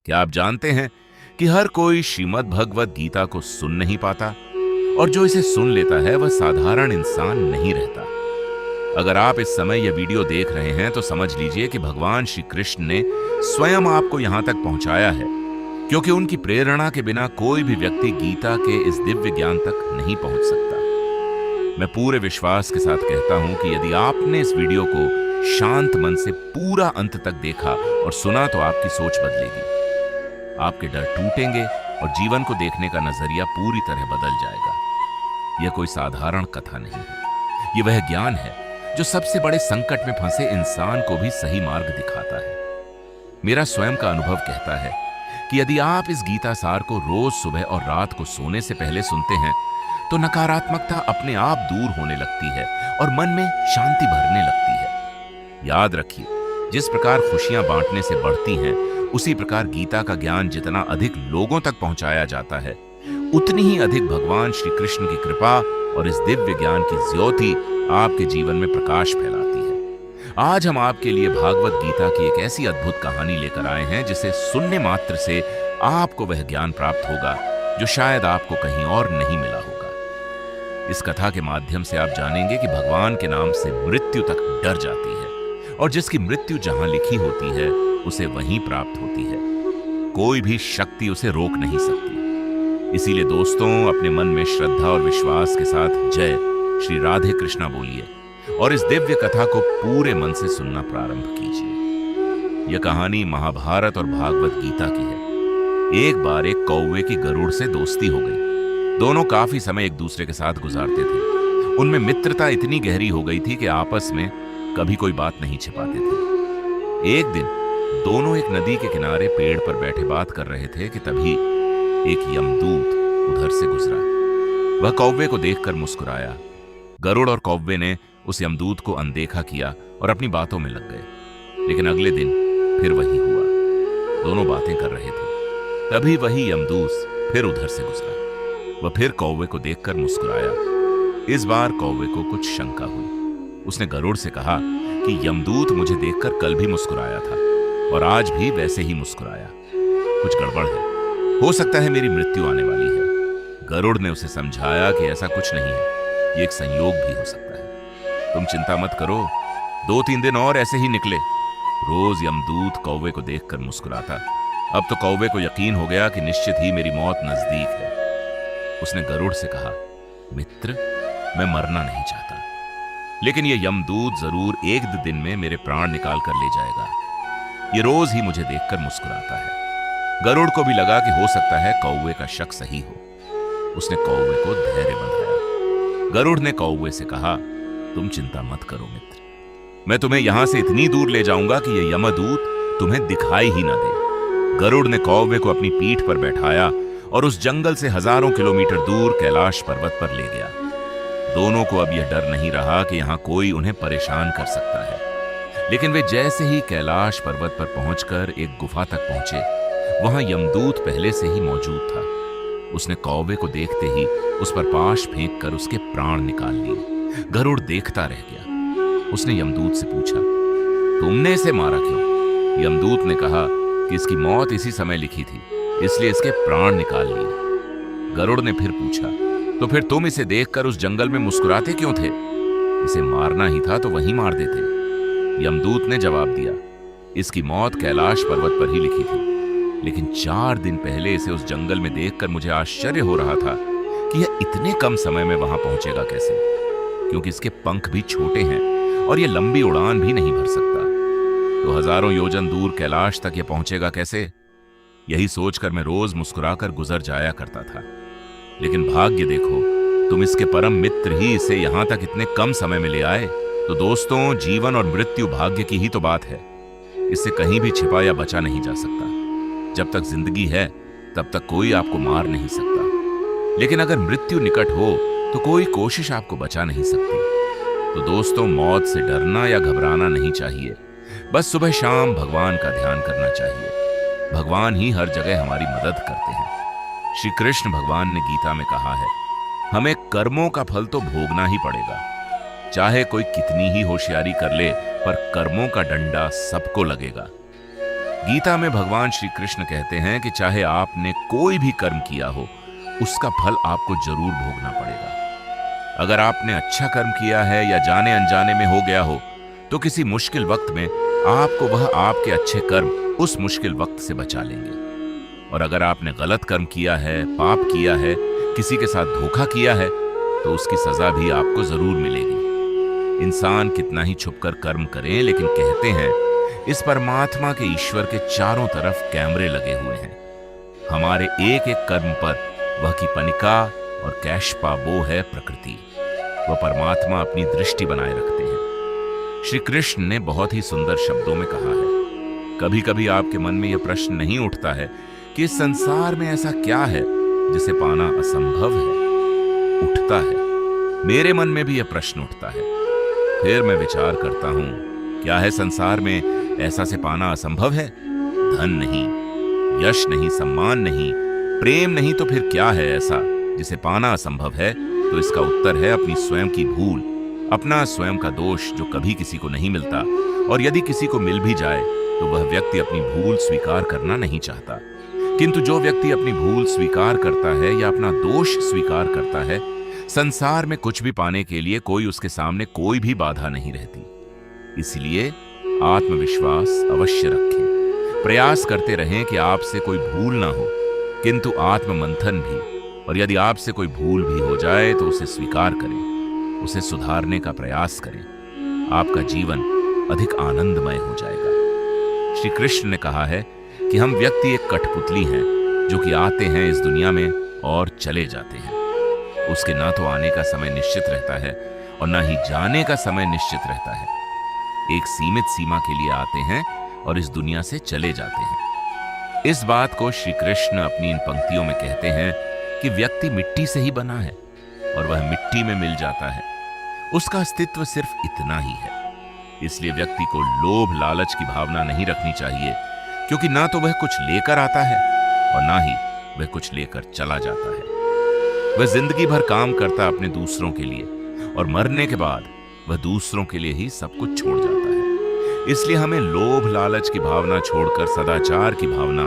क्या आप जानते हैं कि हर कोई श्रीमद् भगवत गीता को सुन नहीं पाता और जो इसे सुन लेता है वह साधारण इंसान नहीं रहता। अगर आप इस समय यह वीडियो देख रहे हैं तो समझ लीजिए कि भगवान श्री कृष्ण ने स्वयं आपको यहां तक पहुंचाया है, क्योंकि उनकी प्रेरणा के बिना कोई भी व्यक्ति गीता के इस दिव्य ज्ञान तक नहीं पहुंच सकता। मैं पूरे विश्वास के साथ कहता हूं कि यदि आपने इस वीडियो को शांत मन से पूरा अंत तक देखा और सुना तो आपकी सोच बदलेगी, आपके डर टूटेंगे और जीवन को देखने का नजरिया पूरी तरह बदल जाएगा। यह कोई साधारण कथा नहीं है, यह वह ज्ञान है जो सबसे बड़े संकट में फंसे इंसान को भी सही मार्ग दिखाता है। मेरा स्वयं का अनुभव कहता है कि यदि आप इस गीता सार को रोज सुबह और रात को सोने से पहले सुनते हैं तो नकारात्मकता अपने आप दूर होने लगती है और मन में शांति भरने लगती है। याद रखिए, जिस प्रकार खुशियां बांटने से बढ़ती हैं, उसी प्रकार गीता का ज्ञान जितना अधिक लोगों तक पहुंचाया जाता है, उतनी ही अधिक भगवान श्री कृष्ण की कृपा और इस दिव्य ज्ञान की ज्योति आपके जीवन में प्रकाश फैलाती है। आज हम आपके लिए भागवत गीता की एक ऐसी अद्भुत कहानी लेकर आए हैं जिसे सुनने मात्र से आपको वह ज्ञान प्राप्त होगा जो शायद आपको कहीं और नहीं मिला होगा। इस कथा के माध्यम से आप जानेंगे कि भगवान के नाम से मृत्यु तक डर जाती है और जिसकी मृत्यु जहां लिखी होती है उसे वहीं प्राप्त होती है। कोई भी शक्ति उसे रोक नहीं सकती। इसीलिए दोस्तों, अपने मन में श्रद्धा और विश्वास के साथ जय श्री राधे कृष्णा बोलिए और इस दिव्य कथा को पूरे मन से सुनना प्रारंभ कीजिए। यह कहानी महाभारत और भागवत गीता की है। एक बार एक कौवे की गरुड़ से दोस्ती हो गई। दोनों काफी समय एक दूसरे के साथ गुजारते थे। उनमें मित्रता इतनी गहरी हो गई थी कि आपस में कभी कोई बात नहीं छिपाते थे। एक दिन दोनों एक नदी के किनारे पेड़ पर बैठे बात कर रहे थे कि तभी एक यमदूत उधर से गुजरा। वह कौवे को देखकर मुस्कुराया। गरुड़ और कौवे ने उस यमदूत को अनदेखा किया और अपनी बातों में लग गए। लेकिन अगले दिन फिर वही हुआ। दोनों बातें कर रहे थे, तभी वही यमदूत फिर उधर से गुजरा। वह फिर कौवे को देखकर मुस्कुराया। इस बार कौवे को कुछ शंका हुई। उसने गरुड़ से कहा कि यमदूत मुझे देखकर कल भी मुस्कुराया था और आज भी वैसे ही मुस्कुराया। कुछ गड़बड़ है, हो सकता है मेरी मृत्यु आने वाली है। गरुड़ ने उसे समझाया कि ऐसा कुछ नहीं है, ये एक संयोग भी हो सकता है। तुम चिंता मत करो, 2-3 दिन और ऐसे ही निकले। रोज यमदूत कौवे को देखकर मुस्कुराता। अब तो कौवे को यकीन हो गया कि निश्चित ही मेरी मौत नजदीक है। उसने गरुड़ से कहा, मित्र, मैं मरना नहीं चाहता, लेकिन यह यमदूत जरूर एक दिन में मेरे प्राण निकाल कर ले जाएगा। ये रोज ही मुझे देखकर मुस्कुराता है। गरुड़ को भी लगा कि हो सकता है कौवे का शक सही हो। उसने कौवे को धैर्य बंधाया। गरुड़ ने कौवे से कहा, तुम चिंता मत करो मित्र, मैं तुम्हें यहां से इतनी दूर ले जाऊंगा कि यह यमदूत तुम्हें दिखाई ही ना दे। गरुड़ ने कौवे को अपनी पीठ पर बैठाया और उस जंगल से हजारों किलोमीटर दूर कैलाश पर्वत पर ले गया। दोनों को अब यह डर नहीं रहा कि यहां कोई उन्हें परेशान कर सकता है। लेकिन वे जैसे ही कैलाश पर्वत पर पहुंचकर एक गुफा तक पहुंचे, वहां यमदूत पहले से ही मौजूद था। उसने कौवे को देखते ही उस पर पाश फेंक कर उसके प्राण निकाल लिए। गरुड़ देखता रह गया। उसने यमदूत से पूछा, तुमने इसे मारा क्यों? यमदूत ने कहा कि इसकी मौत इसी समय लिखी थी, इसलिए इसके प्राण निकाल लिए। गरुड़ ने फिर पूछा, तो फिर तुम इसे देखकर उस जंगल में मुस्कुराते क्यों थे? इसे मारना ही था तो वहीं मार देते। यमदूत ने जवाब दिया, इसकी मौत कैलाश पर्वत पर ही लिखी थी, लेकिन 4 दिन पहले इसे उस जंगल में देखकर मुझे आश्चर्य हो रहा था कि यह इतने कम समय में वहां पहुंचेगा कैसे, क्योंकि इसके पंख भी छोटे हैं और यह लंबी उड़ान भी नहीं भर सकता। तो हजारों योजन दूर कैलाश तक यह पहुंचेगा कैसे? यही सोचकर मैं रोज मुस्कुराकर गुजर जाया करता था। लेकिन भाग्य देखो, तुम इसके परम मित्र ही इसे यहां तक इतने कम समय में ले आए। तो दोस्तों, जीवन और मृत्यु भाग्य की ही तो बात है। इससे कहीं भी छिपा या बचा नहीं जा सकता। जब तक जिंदगी है तब तक कोई आपको मार नहीं सकता, लेकिन अगर मृत्यु निकट हो तो कोई कोशिश आपको बचा नहीं सकती। तो दोस्तों, मौत से डरना या घबराना नहीं चाहिए। बस सुबह शाम भगवान का ध्यान करना चाहिए। भगवान ही हर जगह हमारी मदद करते हैं। श्री कृष्ण भगवान ने गीता में कहा है, हमें कर्मों का फल तो भोगना ही पड़ेगा। चाहे कोई कितनी ही होशियारी कर ले, पर कर्मों का डंडा सबको लगेगा। गीता में भगवान श्री कृष्ण कहते हैं कि चाहे आपने कोई भी कर्म किया हो, उसका फल आपको जरूर भोगना पड़ेगा। अगर आपने अच्छा कर्म किया है या जाने अनजाने में हो गया हो, तो किसी मुश्किल वक्त में आपको वह आपके अच्छे कर्म उस मुश्किल वक्त से बचा लेंगे। और अगर आपने गलत कर्म किया है, पाप किया है, किसी के साथ धोखा किया है, तो उसकी सजा भी आपको जरूर मिलेगी। इंसान कितना ही छुपकर कर्म करे, लेकिन कहते हैं इस परमात्मा के ईश्वर के चारों तरफ कैमरे लगे हुए हैं। हमारे एक एक कर्म पर वह की पनिका और कैशपा वो है प्रकृति। वह परमात्मा अपनी दृष्टि बनाए रखते हैं। श्री कृष्ण ने बहुत ही सुंदर शब्दों में कहा है। कभी कभी आपके मन में यह प्रश्न नहीं उठता है कि इस संसार में ऐसा क्या है जिसे पाना असंभव है? उठता है। मेरे मन में भी यह प्रश्न उठता है। फिर मैं विचार करता हूं, क्या है संसार में ऐसा से पाना असंभव है? धन नहीं, यश नहीं, सम्मान नहीं, प्रेम नहीं, तो फिर क्या है ऐसा जिसे पाना असंभव है? तो इसका उत्तर है अपनी स्वयं की भूल, अपना स्वयं का दोष जो कभी किसी को नहीं मिलता। और यदि किसी को मिल भी जाए तो वह व्यक्ति अपनी भूल स्वीकार करना नहीं चाहता। किंतु जो व्यक्ति अपनी भूल स्वीकार करता है या अपना दोष स्वीकार करता है, संसार में कुछ भी पाने के लिए कोई उसके सामने कोई भी बाधा नहीं रहती। इसलिए आत्मविश्वास अवश्य रखें। प्रयास करते रहें कि आपसे कोई भूल ना हो, किंतु आत्ममंथन भी। और यदि आपसे कोई भूल भी हो जाए तो उसे स्वीकार करें, उसे सुधारने का प्रयास करें। आपका जीवन अधिक आनंदमय हो जाएगा। श्री कृष्ण ने कहा है कि हम व्यक्ति एक कठपुतली हैं जो कि आते हैं इस दुनिया में और चले जाते हैं। उसके ना तो आने का समय निश्चित रहता है और ना ही जाने का समय निश्चित रहता है। एक सीमित सीमा के लिए आते हैं और इस दुनिया से चले जाते हैं। इस बात को श्री कृष्ण अपनी इन पंक्तियों में कहते हैं कि व्यक्ति मिट्टी से ही बना है और वह मिट्टी में मिल जाता है। उसका अस्तित्व सिर्फ इतना ही है। इसलिए व्यक्ति को लोभ लालच की भावना नहीं रखनी चाहिए, क्योंकि ना तो वह कुछ लेकर आता है और ना ही वह कुछ लेकर चला जाता है। वह जिंदगी भर काम करता अपने दूसरों के लिए और मरने के बाद वह दूसरों के लिए ही सब कुछ छोड़ जाता है। इसलिए हमें लोभ लालच की भावना छोड़कर सदाचार की भावना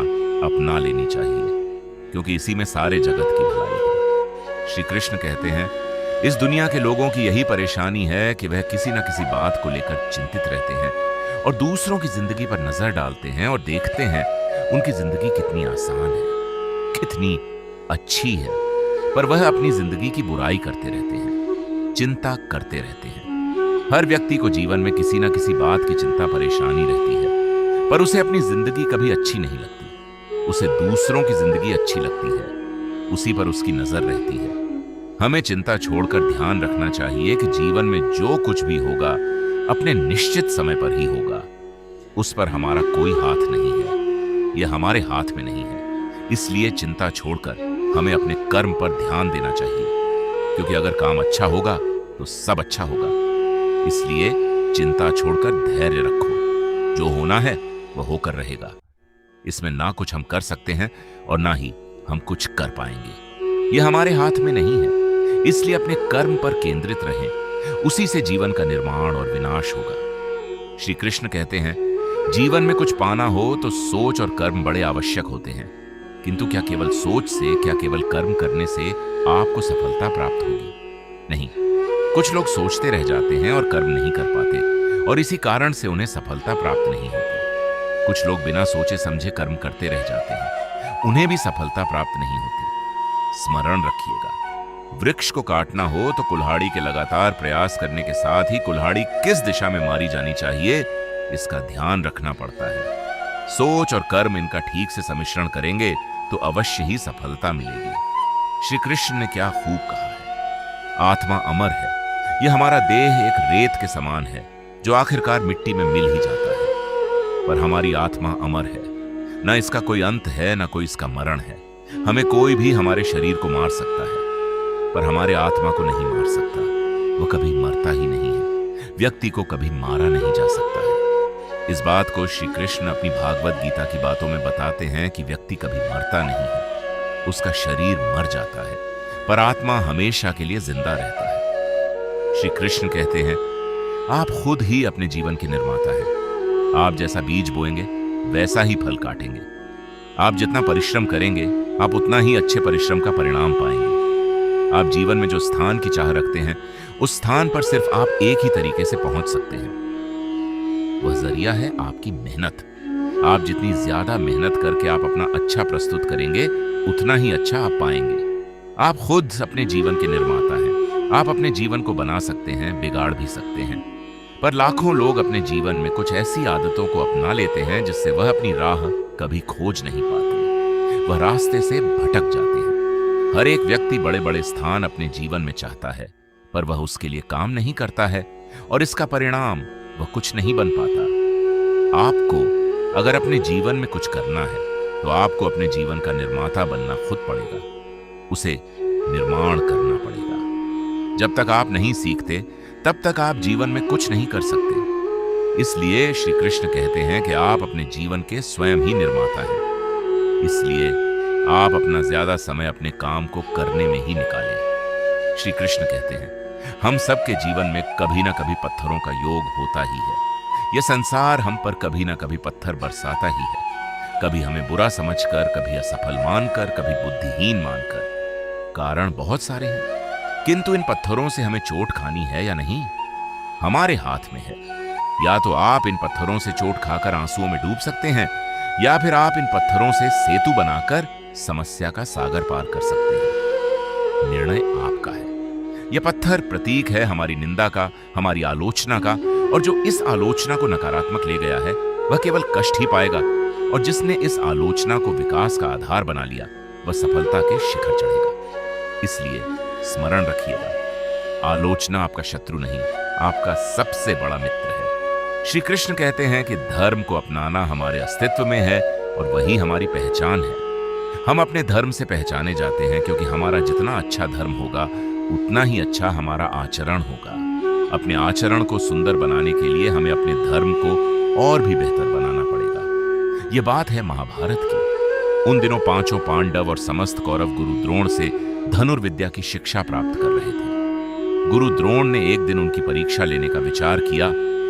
अपना लेनी चाहिए, क्योंकि इसी में सारे जगत की भलाई है। श्री कृष्ण कहते हैं इस दुनिया के लोगों की यही परेशानी है कि वह किसी न किसी बात को लेकर चिंतित रहते हैं और दूसरों की जिंदगी पर नजर डालते हैं और देखते हैं उनकी जिंदगी कितनी आसान है, कितनी अच्छी है, पर वह अपनी जिंदगी की बुराई करते रहते हैं, चिंता करते रहते हैं। हर व्यक्ति को जीवन में किसी न किसी बात की चिंता परेशानी रहती है, पर उसे अपनी जिंदगी कभी अच्छी नहीं लगती। उसे दूसरों की जिंदगी अच्छी लगती है, उसी पर उसकी नजर रहती है। हमें चिंता छोड़कर ध्यान रखना चाहिए कि जीवन में जो कुछ भी होगा अपने निश्चित समय पर ही होगा। उस पर हमारा कोई हाथ नहीं है, यह हमारे हाथ में नहीं है। इसलिए चिंता छोड़कर हमें अपने कर्म पर ध्यान देना चाहिए, क्योंकि अगर काम अच्छा होगा तो सब अच्छा होगा। इसलिए चिंता छोड़कर धैर्य रखो। जो होना है वह होकर रहेगा। इसमें ना कुछ हम कर सकते हैं और ना ही हम कुछ कर पाएंगे। यह हमारे हाथ में नहीं है। इसलिए अपने कर्म पर केंद्रित रहें, उसी से जीवन का निर्माण और विनाश होगा। श्री कृष्ण कहते हैं जीवन में कुछ पाना हो तो सोच और कर्म बड़े आवश्यक होते हैं, किंतु क्या केवल सोच से, क्या केवल कर्म करने से आपको सफलता प्राप्त होगी? नहीं। कुछ लोग सोचते रह जाते हैं और कर्म नहीं कर पाते, और इसी कारण से उन्हें सफलता प्राप्त नहीं होती। कुछ लोग बिना सोचे समझे कर्म करते रह जाते हैं, उन्हें भी सफलता प्राप्त नहीं होती। स्मरण रखिएगा, वृक्ष को काटना हो तो कुल्हाड़ी के लगातार प्रयास करने के साथ ही कुल्हाड़ी किस दिशा में मारी जानी चाहिए इसका ध्यान रखना पड़ता है। सोच और कर्म इनका ठीक से सम्मिश्रण करेंगे तो अवश्य ही सफलता मिलेगी। श्री कृष्ण ने क्या खूब कहा है, आत्मा अमर है। यह हमारा देह एक रेत के समान है जो आखिरकार मिट्टी में मिल ही जाता है, पर हमारी आत्मा अमर है। न इसका कोई अंत है, न कोई इसका मरण है। हमें कोई भी हमारे शरीर को मार सकता है, पर हमारे आत्मा को नहीं मार सकता। वह कभी मरता ही नहीं है। व्यक्ति को कभी मारा नहीं जा सकता है। इस बात को श्री कृष्ण अपनी भागवत गीता की बातों में बताते हैं कि व्यक्ति कभी मरता नहीं है, उसका शरीर मर जाता है, पर आत्मा हमेशा के लिए जिंदा रहता है। श्री कृष्ण कहते हैं आप खुद ही अपने जीवन के निर्माता हैं। आप जैसा बीज बोएंगे वैसा ही फल काटेंगे। आप जितना परिश्रम करेंगे, आप उतना ही अच्छे परिश्रम का परिणाम पाएंगे। आप जीवन में जो स्थान की चाह रखते हैं, उस स्थान पर सिर्फ आप एक ही तरीके से पहुंच सकते हैं। वह जरिया है आपकी मेहनत। आप जितनी ज्यादा मेहनत करके आप अपना अच्छा प्रस्तुत करेंगे, उतना ही अच्छा आप पाएंगे। आप खुद अपने जीवन के निर्माता हैं। आप अपने जीवन को बना सकते हैं, बिगाड़ भी सकते हैं। पर लाखों लोग अपने जीवन में कुछ ऐसी आदतों को अपना लेते हैं जिससे वह अपनी राह कभी खोज नहीं पाते। वह रास्ते से भटक जाते हैं। हर एक व्यक्ति बड़े बड़े स्थान अपने जीवन में चाहता है, पर वह उसके लिए काम नहीं करता है और इसका परिणाम वह कुछ नहीं बन पाता। आपको अगर अपने जीवन में कुछ करना है, तो आपको अपने जीवन का निर्माता बनना खुद पड़ेगा। उसे निर्माण करना पड़ेगा। जब तक आप नहीं सीखते, तब तक आप जीवन में कुछ नहीं कर सकते। इसलिए श्री कृष्ण कहते हैं कि आप अपने जीवन के स्वयं ही निर्माता हैं। इसलिए आप अपना ज्यादा समय अपने काम को करने में ही निकालें। श्री कृष्ण कहते हैं, हम सबके जीवन में कभी ना कभी पत्थरों का योग होता ही है। यह संसार हम पर कभी ना कभी पत्थर बरसाता ही है। कभी हमें बुरा समझकर, कभी असफल मानकर, कभी बुद्धिहीन मानकर। कारण बहुत सारे हैं, किंतु इन पत्थरों से हमें चोट खानी है या नहीं, हमारे हाथ में है। या तो आप इन पत्थरों से चोट खाकर आंसुओं में डूब सकते हैं, या फिर आप इन पत्थरों से सेतु बनाकर समस्या का सागर पार कर सकते हैं। निर्णय आपका है। यह पत्थर प्रतीक है हमारी निंदा का, हमारी आलोचना का, और जो इस आलोचना को नकारात्मक ले गया है, वह केवल कष्ट ही पाएगा। और जिसने इस आलोचना को विकास का आधार बना लिया, वह सफलता के शिखर चढ़ेगा। इसलिए स्मरण रखिएगा, आलोचना आपका शत्रु नहीं, आपका सबसे बड़ा मित्र है। श्री कृष्ण कहते हैं कि धर्म को अपनाना हमारे अस्तित्व में है और वही हमारी पहचान है। हम अपने धर्म से पहचाने जाते हैं, क्योंकि हमारा जितना अच्छा धर्म होगा, उतना ही अच्छा हमारा आचरण होगा। अपने आचरण को सुंदर बनाने के लिए हमें अपने धर्म को और भी बेहतर बनाना पड़ेगा। यह बात है महाभारत की। उन दिनों पांचों पांडव और समस्त कौरव गुरु द्रोण से धनुर्विद्या की शिक्षा प्राप्त कर रहे थे। गुरु द्रोण ने एक दिन उनकी परीक्षा लेने का विचार किया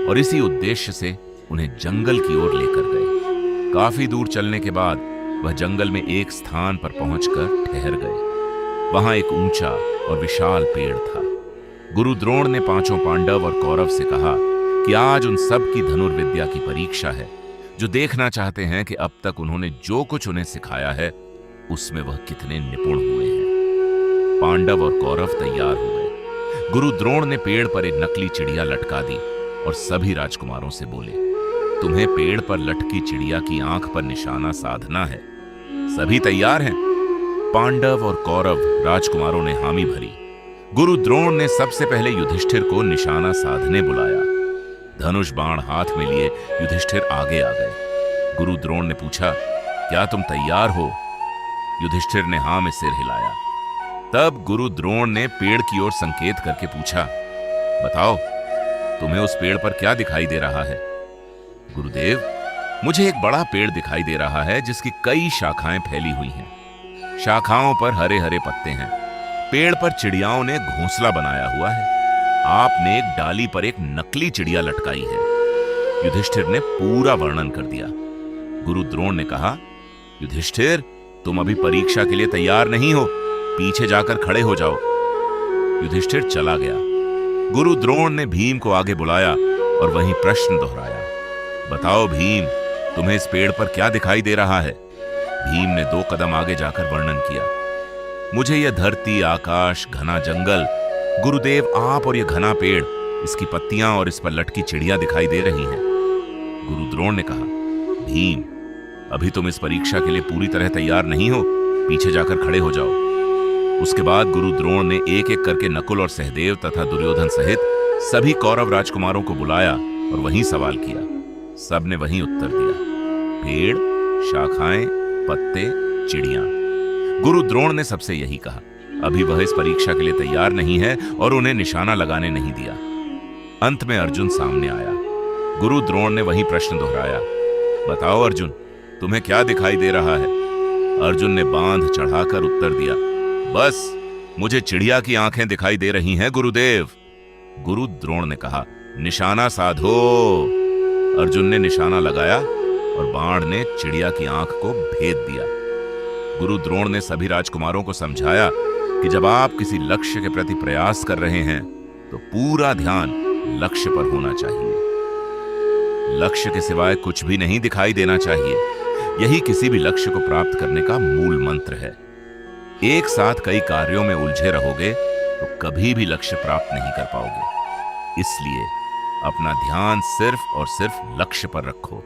और इसी उद्देश्य से उन्हें जंगल की ओर लेकर गए। काफी दूर चलने के बाद वह जंगल में एक स्थान पर पहुंचकर ठहर गए। वहां एक ऊंचा और विशाल पेड़ था। गुरु द्रोण ने पांचों पांडव और कौरव से कहा कि आज उन सब की धनुर्विद्या की परीक्षा है, जो देखना चाहते हैं कि अब तक उन्होंने जो कुछ उन्हें सिखाया है, उसमें वह कितने निपुण हुए हैं। पांडव और कौरव तैयार हो गए। गुरु द्रोण ने पेड़ पर एक नकली चिड़िया लटका दी और सभी राजकुमारों से बोले, तुम्हें पेड़ पर लटकी चिड़िया की आंख पर निशाना साधना है। सभी तैयार हैं? पांडव और कौरव राजकुमारों ने हामी भरी। गुरु द्रोण ने सबसे पहले युधिष्ठिर को निशाना साधने बुलाया। धनुष बाण हाथ में लिए युधिष्ठिर आगे आ गए। गुरु द्रोण ने पूछा, क्या तुम तैयार हो? युधिष्ठिर ने हां में सिर हिलाया। तब गुरु द्रोण ने पेड़ की ओर संकेत करके पूछा, बताओ तुम्हें उस पेड़ पर क्या दिखाई दे रहा है? गुरुदेव, मुझे एक बड़ा पेड़ दिखाई दे रहा है जिसकी कई शाखाएं फैली हुई हैं। शाखाओं पर हरे हरे पत्ते हैं। पेड़ पर चिड़ियाओं ने घोंसला बनाया हुआ है। आपने एक डाली पर एक नकली चिड़िया लटकाई है। युधिष्ठिर ने पूरा वर्णन कर दिया। गुरु द्रोण ने कहा, युधिष्ठिर, तुम अभी परीक्षा के लिए तैयार नहीं हो, पीछे जाकर खड़े हो जाओ। युधिष्ठिर चला गया। गुरु द्रोण ने भीम को आगे बुलाया और वहीं प्रश्न दोहराया, बताओ भीम, तुम्हें इस पेड़ पर क्या दिखाई दे रहा है? भीम ने 2 कदम आगे जाकर वर्णन किया, मुझे यह धरती, आकाश, घना जंगल, गुरुदेव आप और यह घना पेड़, इसकी पत्तियां और इस पर लटकी चिड़िया दिखाई दे रही हैं। गुरु द्रोण ने कहा, भीम, अभी तुम इस परीक्षा के लिए पूरी तरह तैयार नहीं हो, पीछे जाकर खड़े हो जाओ। उसके बाद गुरु द्रोण ने एक एक करके नकुल और सहदेव तथा दुर्योधन सहित सभी कौरव राजकुमारों को बुलाया और वहीं सवाल किया। सब ने वहीं उत्तर दिया, पेड़, शाखाएं, पत्ते, चिड़िया। गुरु द्रोण ने सबसे यही कहा, अभी वह इस परीक्षा के लिए तैयार नहीं है और उन्हें निशाना लगाने नहीं दिया। अंत में अर्जुन सामने आया। गुरु द्रोण ने वही प्रश्न दोहराया, बताओ अर्जुन, तुम्हें क्या दिखाई दे रहा है? अर्जुन ने बांध चढ़ाकर उत्तर दिया, बस मुझे चिड़िया की आंखें दिखाई दे रही हैं गुरुदेव। गुरु द्रोण ने कहा, निशाना साधो। अर्जुन ने निशाना लगाया और बाण ने चिड़िया की आंख को भेद दिया। गुरु द्रोण ने सभी राजकुमारों को समझाया कि जब आप किसी लक्ष्य के प्रति प्रयास कर रहे हैं तो पूरा ध्यान लक्ष्य पर होना चाहिए। लक्ष्य के सिवाय कुछ भी नहीं दिखाई देना चाहिए। यही किसी भी लक्ष्य को प्राप्त करने का मूल मंत्र है। एक साथ कई कार्यों में उलझे रहोगे तो कभी भी लक्ष्य प्राप्त नहीं कर पाओगे। इसलिए अपना ध्यान सिर्फ और सिर्फ लक्ष्य पर रखो।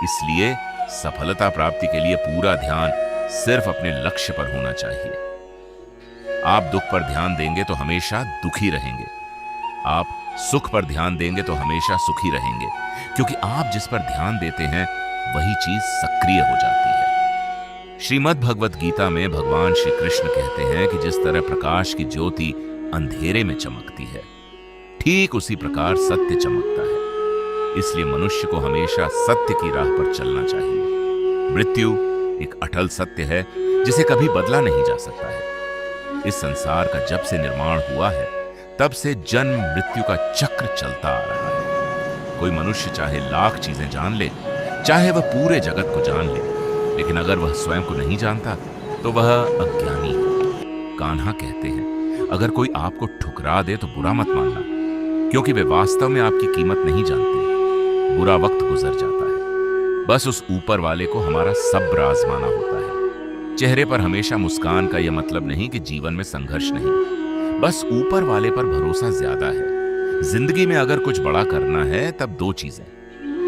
इसलिए सफलता प्राप्ति के लिए पूरा ध्यान सिर्फ अपने लक्ष्य पर होना चाहिए। आप दुख पर ध्यान देंगे तो हमेशा दुखी रहेंगे। आप सुख पर ध्यान देंगे तो हमेशा सुखी रहेंगे, क्योंकि आप जिस पर ध्यान देते हैं वही चीज सक्रिय हो जाती है। श्रीमद् भगवत गीता में भगवान श्री कृष्ण कहते हैं कि जिस तरह प्रकाश की ज्योति अंधेरे में चमकती है, ठीक उसी प्रकार सत्य चमकता है। इसलिए मनुष्य को हमेशा सत्य की राह पर चलना चाहिए। मृत्यु एक अटल सत्य है जिसे कभी बदला नहीं जा सकता है। इस संसार का जब से निर्माण हुआ है तब से जन्म मृत्यु का चक्र चलता आ रहा है। कोई मनुष्य चाहे लाख चीजें जान ले, चाहे वह पूरे जगत को जान ले, लेकिन अगर वह स्वयं को नहीं जानता तो वह अज्ञानी है। कान्हा कहते हैं, अगर कोई आपको ठुकरा दे तो बुरा मत मानना, क्योंकि वे वास्तव में आपकी कीमत नहीं जानते। बुरा वक्त गुजर जाता है, बस उस ऊपर वाले को हमारा सब्र आजमाना होता है। चेहरे पर हमेशा मुस्कान का यह मतलब नहीं कि जीवन में संघर्ष नहीं, बस ऊपर वाले पर भरोसा ज्यादा है। जिंदगी में अगर कुछ बड़ा करना है तब दो चीजें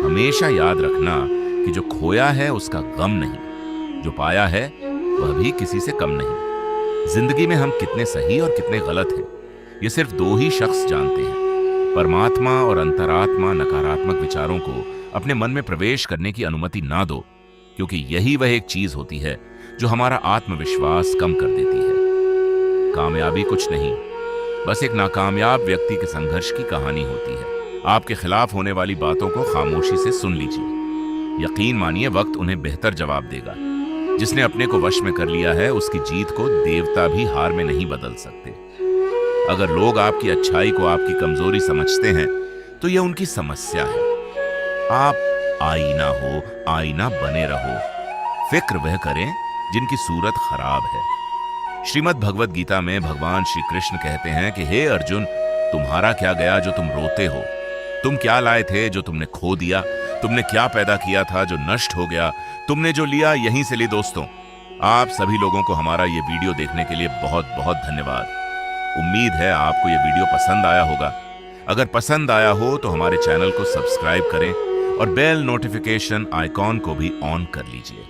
हमेशा याद रखना कि जो खोया है उसका गम नहीं, जो पाया है वह भी किसी से कम नहीं। जिंदगी में हम कितने सही और कितने गलत हैं, ये सिर्फ दो ही शख्स जानते हैं। परमात्मा और अंतरात्मा नकारात्मक विचारों को अपने मन में प्रवेश करने की अनुमति ना दो, क्योंकि यही वह एक चीज होती है जो हमारा आत्मविश्वास कम कर देती है। कामयाबी कुछ नहीं, बस एक नाकामयाब व्यक्ति के संघर्ष की कहानी होती है। आपके खिलाफ होने वाली बातों को खामोशी से सुन लीजिए। यकीन मानिए वक्त उन्हें बेहतर जवाब देगा। जिसने अपने को वश में कर लिया है उसकी जीत को देवता भी हार में नहीं बदल सकते। अगर लोग आपकी अच्छाई को आपकी कमजोरी समझते हैं तो यह उनकी समस्या है। आप आईना बने रहो। फिक्र वह करें जिनकी सूरत खराब है। श्रीमद् भगवत गीता में भगवान श्री कृष्ण कहते हैं कि हे अर्जुन, तुम्हारा क्या गया जो तुम रोते हो? तुम क्या लाए थे जो तुमने खो दिया? तुमने क्या पैदा किया था जो नष्ट हो गया? तुमने जो लिया यहीं से ली। दोस्तों, आप सभी लोगों को हमारा ये वीडियो देखने के लिए बहुत बहुत धन्यवाद। उम्मीद है आपको ये वीडियो पसंद आया होगा। अगर पसंद आया हो तो हमारे चैनल को सब्सक्राइब करें और बेल नोटिफिकेशन आइकॉन को भी ऑन कर लीजिए।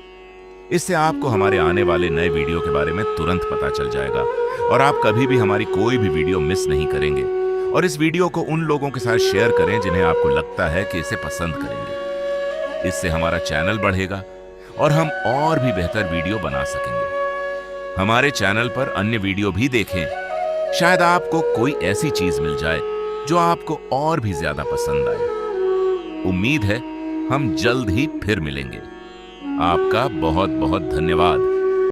इससे आपको हमारे आने वाले नए वीडियो के बारे में तुरंत पता चल जाएगा और आप कभी भी हमारी कोई भी वीडियो मिस नहीं करेंगे। और इस वीडियो को उन लोगों के साथ शेयर करें जिन्हें आपको लगता है कि इसे पसंद करेंगे। इससे हमारा चैनल बढ़ेगा और हम और भी बेहतर वीडियो बना सकेंगे। हमारे चैनल पर अन्य वीडियो भी देखें, शायद आपको कोई ऐसी चीज मिल जाए जो आपको और भी ज्यादा पसंद आए। उम्मीद है हम जल्द ही फिर मिलेंगे। आपका बहुत बहुत धन्यवाद।